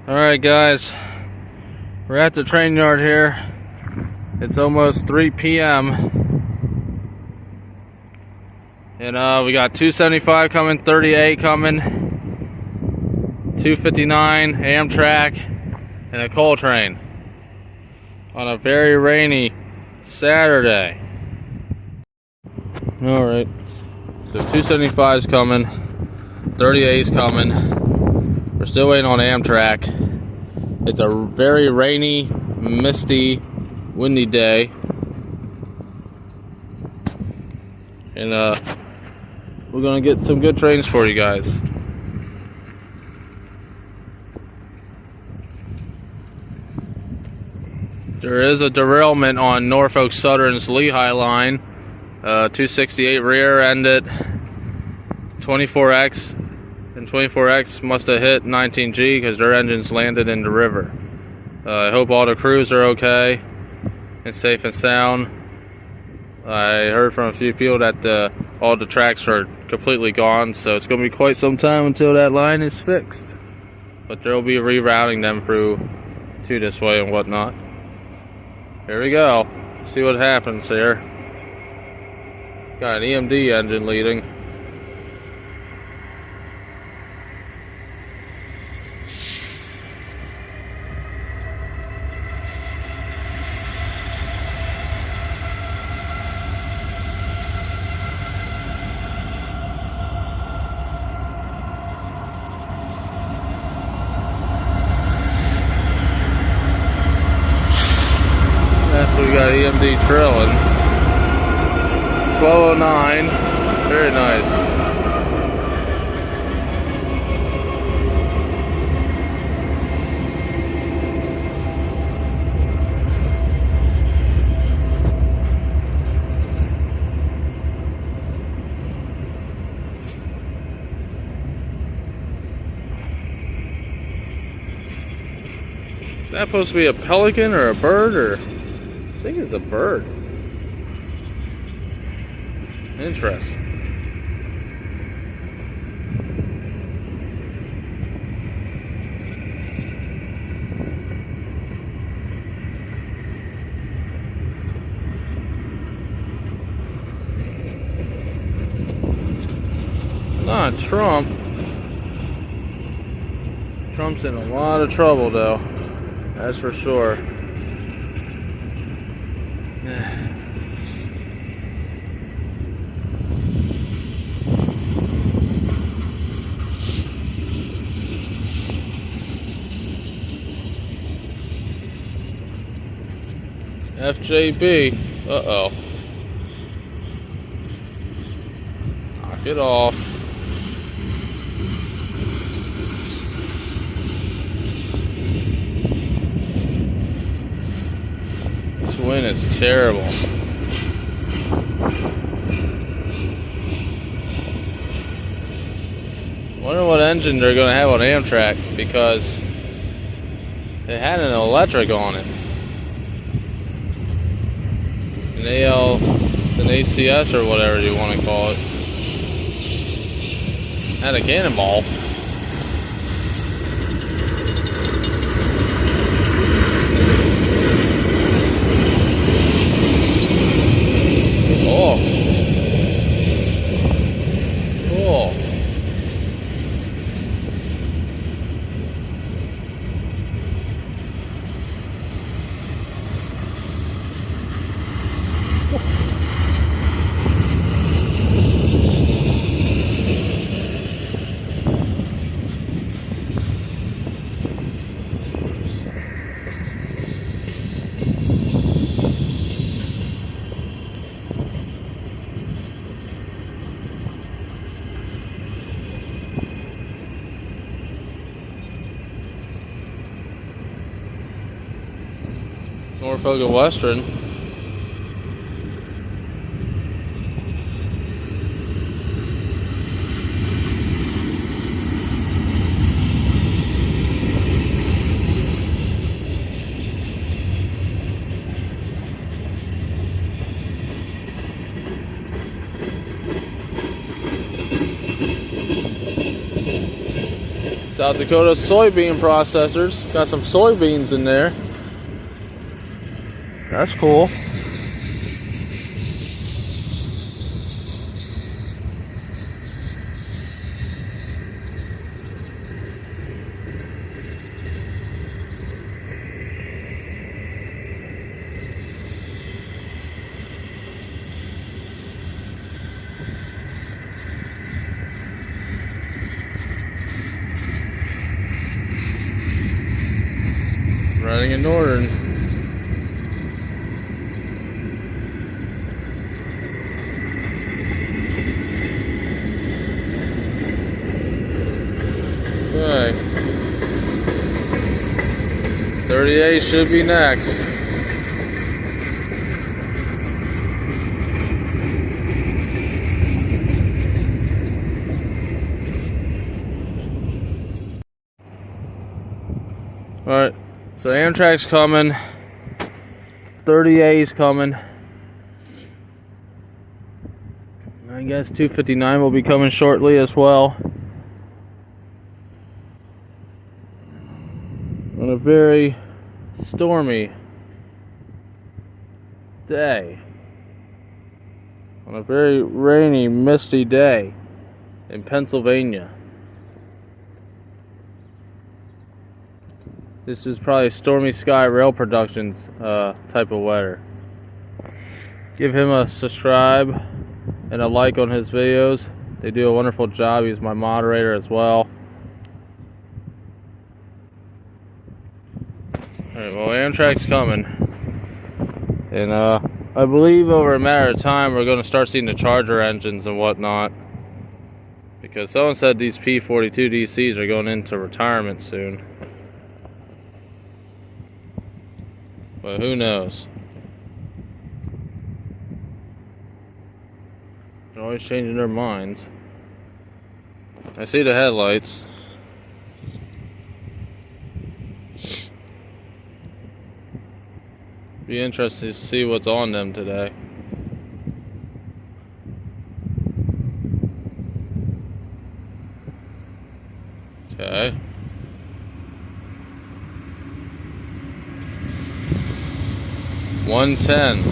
Alright guys, we're at the train yard here. It's almost 3 p.m. And we got 275 coming, 38 coming, 259 Amtrak, and a coal train on a very rainy Saturday. Alright, so 275 is coming, 38 is coming. We're still waiting on Amtrak. It's a very rainy, misty, windy day. And we're gonna get some good trains for you guys. There is a derailment on Norfolk Southern's Lehigh line. 268 rear-ended 24X. And 24X must have hit 19G because their engines landed in the river. I hope all the crews are okay and safe and sound. I heard from a few people that all the tracks are completely gone, so it's going to be quite some time until that line is fixed. But they'll be rerouting them through to this way and whatnot. Here we go. See what happens here. Got an EMD engine leading. We got EMD trailing. 1209. Very nice. Is that supposed to be a pelican or a bird or? I think it's a bird. Interesting. Not Trump. Trump's in a lot of trouble though. That's for sure. FJB. Uh-oh. Knock it off. This wind is terrible. Wonder what engine they're gonna have on Amtrak, because it had an electric on it. An ACS or whatever you want to call it. Had a cannonball. Oh. Cool. Norfolk and Western. South Dakota soybean processors. Got some soybeans in there. That's cool. Riding in Northern. Okay. 38 should be next. Alright. So Amtrak's coming, 30A's coming. I guess 259 will be coming shortly as well. On a very stormy day. On a very rainy, misty day in Pennsylvania. This is probably Stormy Sky Rail Productions type of weather. Give him a subscribe and a like on his videos. They do a wonderful job. He's my moderator as well. Alright, well, Amtrak's coming. And I believe over a matter of time we're going to start seeing the Charger engines and whatnot. Because someone said these P42 DCs are going into retirement soon. But who knows? They're always changing their minds. I see the headlights. Be interesting to see what's on them today. Okay. $110.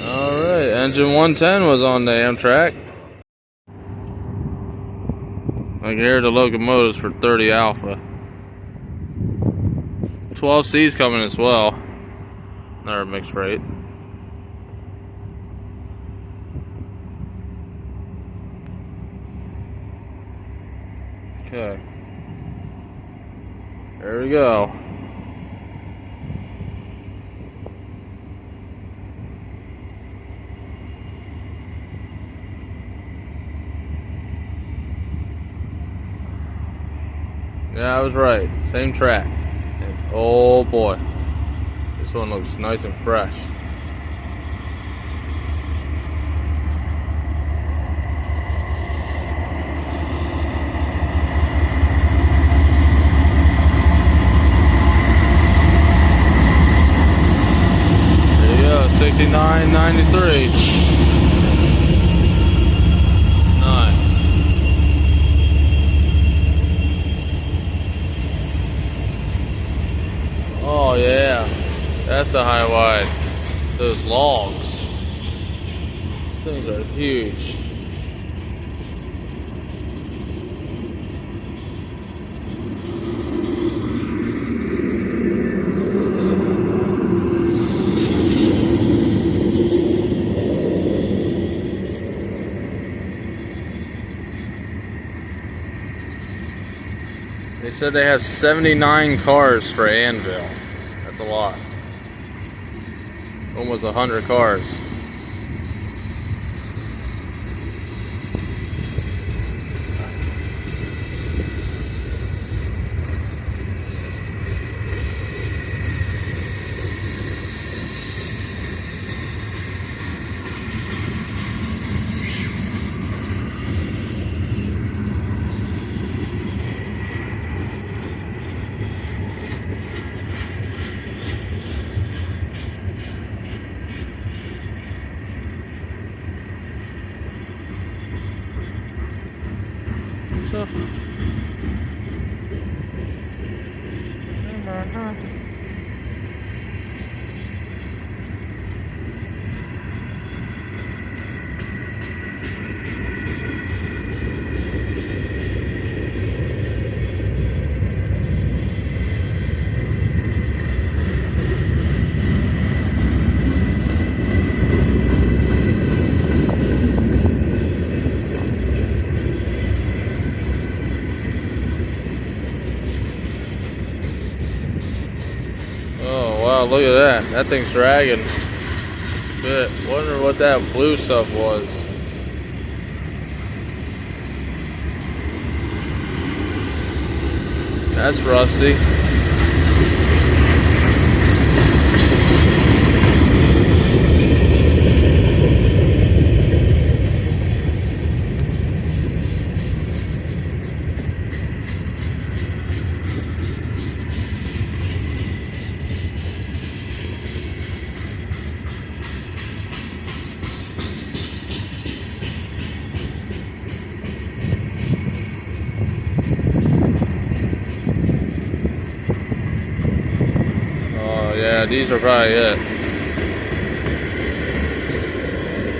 All right, engine 110 was on the Amtrak. I can hear the locomotives for 30 Alpha. 12C's coming as well. Another mixed rate. Okay. There we go. Yeah, I was right. Same track. And oh boy. This one looks nice and fresh. There you go, 69.93. Oh yeah, that's the high wide. Those logs. These things are huge. They said they have 79 cars for Anvil. That's a lot. Almost 100 cars. so? Oh wow, look at that. That thing's dragging. It's a bit. Wonder what that blue stuff was. That's rusty. Yeah, these are probably it.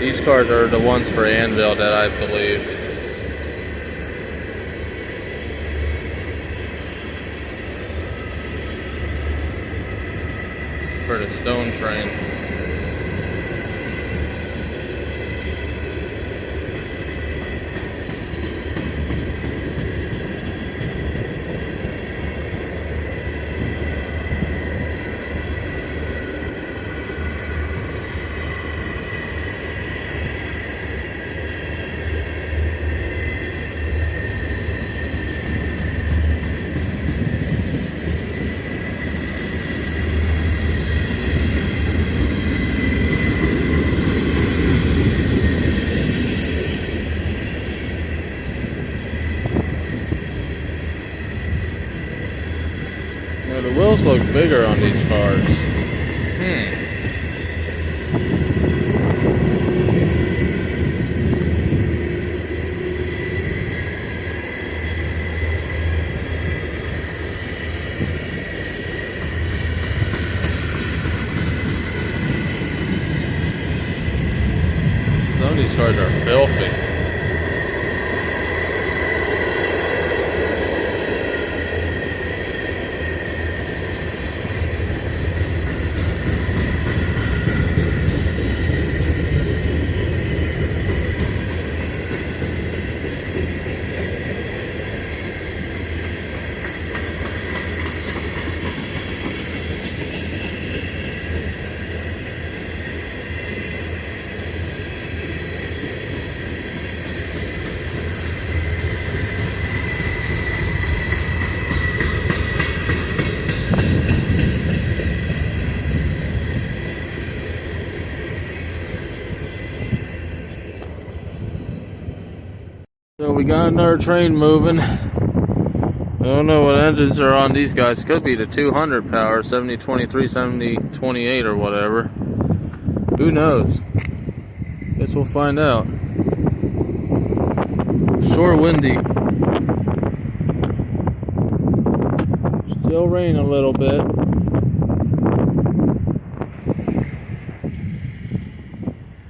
These cars are the ones for Anvil that I believe. For the stone train. Now the wheels look bigger on these cars. Some of these cars are filthy. So we got another train moving. I don't know what engines are on these guys. Could be the 200 power, 7023, 7028 or whatever. Who knows? Guess we'll find out. Sure windy. Still rain a little bit.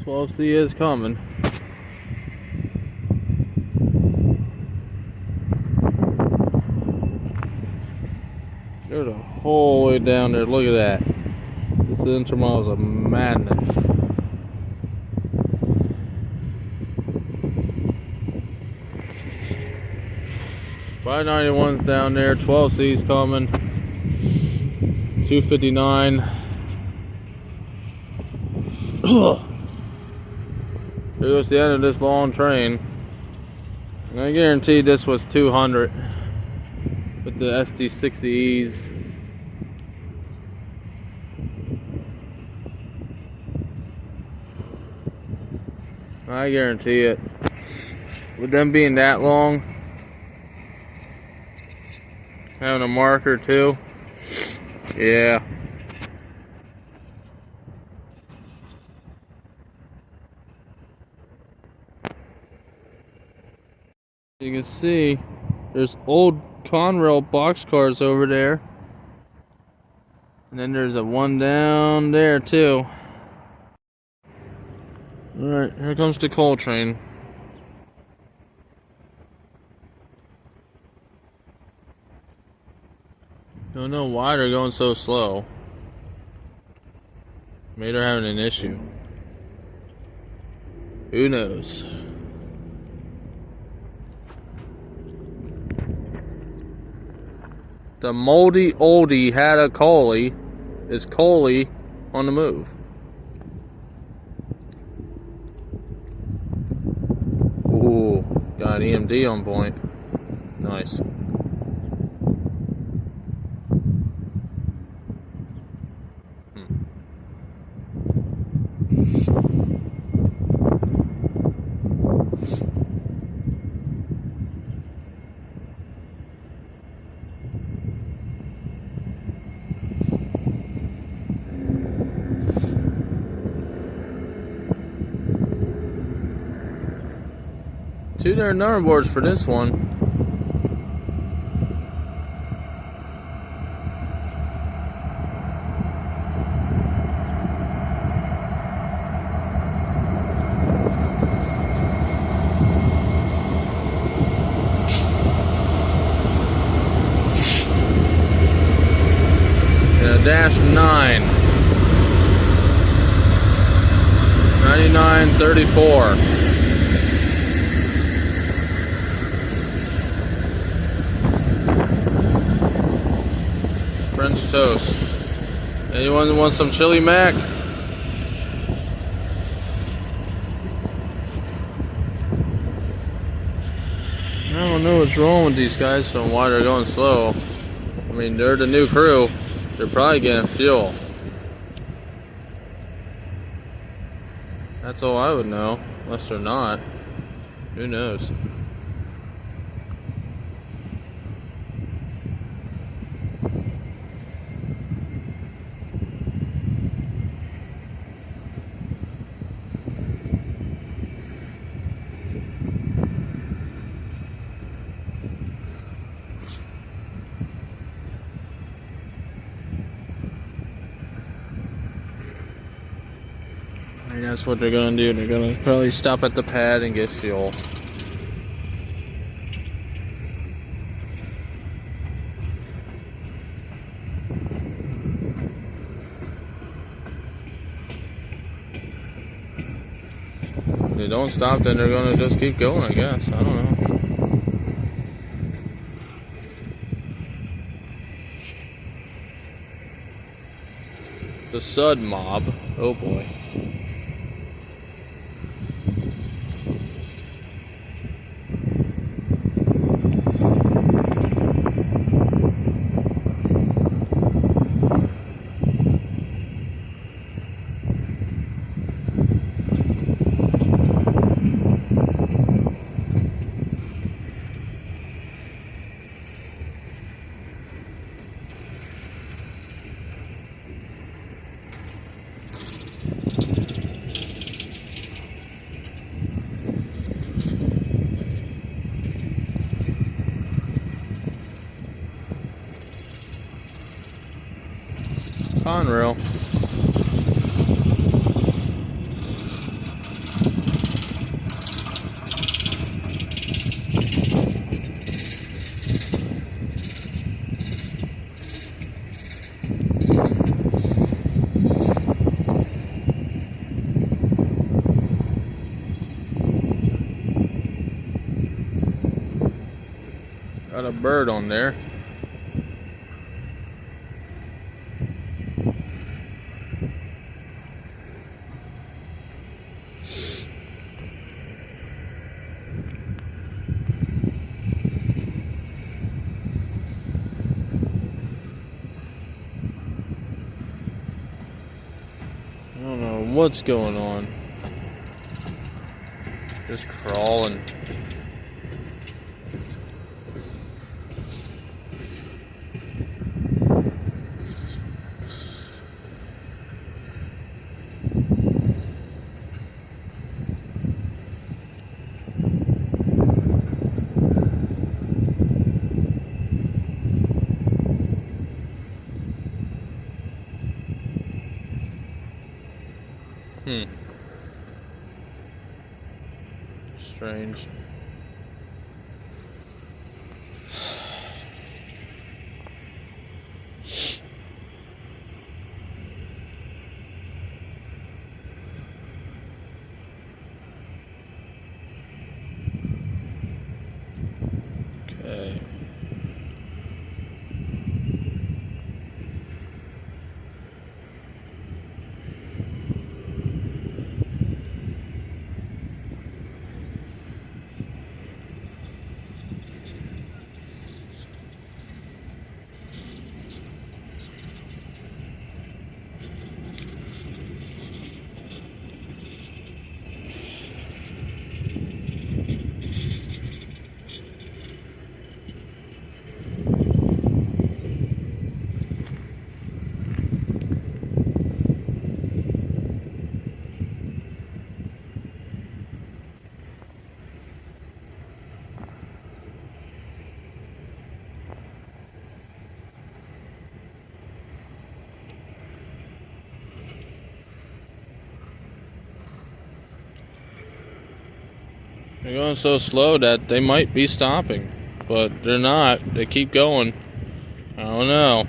Twelve C is coming. There's a whole way down there. Look at that. This intermodal is a madness. $591's down there. 12C's coming. $259. Here goes the end of this long train. I guarantee this was 200. With the SD60Es. I guarantee it. With them being that long, having a marker too, yeah. You can see there's old Conrail boxcars over there. And then there's a one down there too. Alright, here comes the coal train. Don't know why they're going so slow. Maybe they're having an issue. Who knows? The moldy oldie had a Coley. Is Coley on the move? Ooh, got EMD on point. Nice. Two different number boards for this one. Dash 9 9934. French toast. Anyone want some chili mac? I don't know what's wrong with these guys and why they're going slow. I mean, they're the new crew. They're probably getting fuel. That's all I would know. Unless they're not. Who knows? That's what they're gonna do. They're gonna probably stop at the pad and get fuel. If they don't stop, then they're gonna just keep going, I guess. I don't know. The Sud mob. Oh boy. Conrail. Got a bird on there. I don't know what's going on. Just crawling. Strange. Okay. They're going so slow that they might be stopping, but they're not. They keep going. I don't know.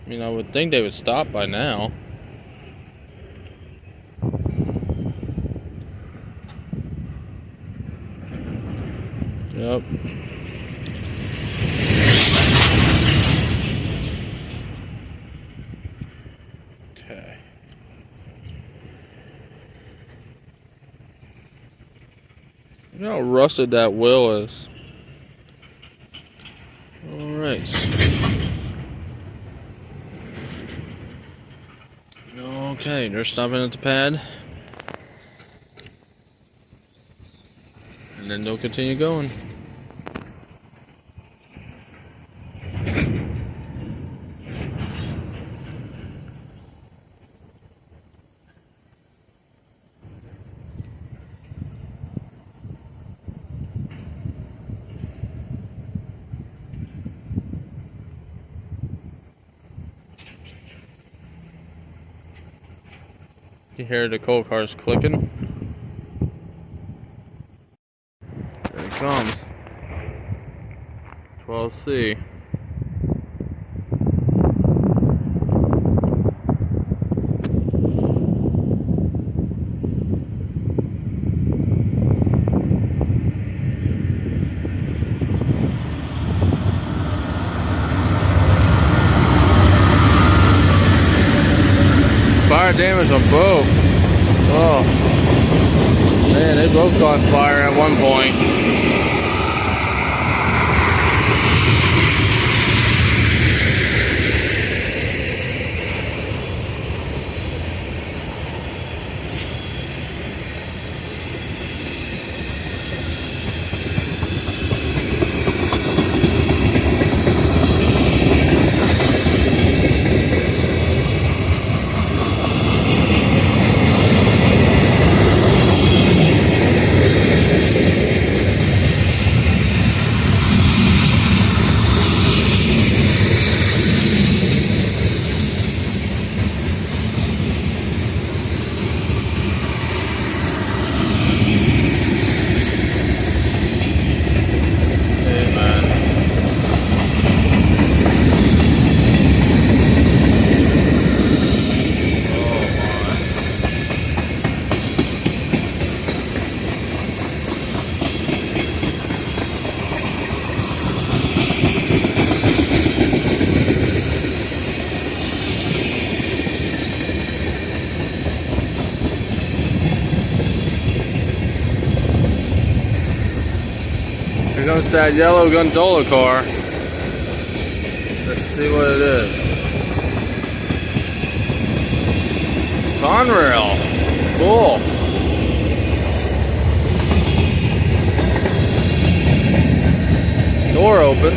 I mean, I would think they would stop by now. Yep. Okay. Look how rusted that wheel is. Alright. Okay, they're stopping at the pad. And then they'll continue going. You hear the coal cars clicking. There it comes. 12C. Fire damage on both. Oh man, they both caught fire at one point. Here comes that yellow gondola car. Let's see what it is. Conrail. Cool. Door open.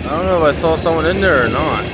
I don't know if I saw someone in there or not.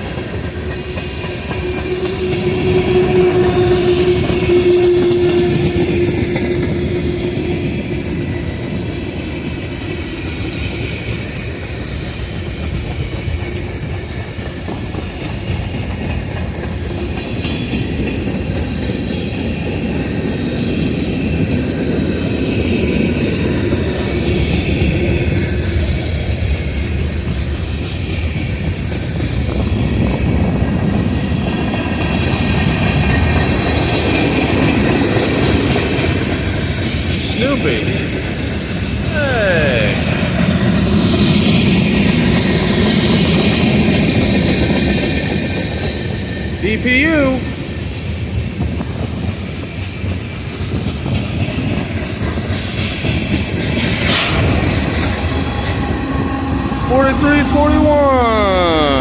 DPU. $43.41.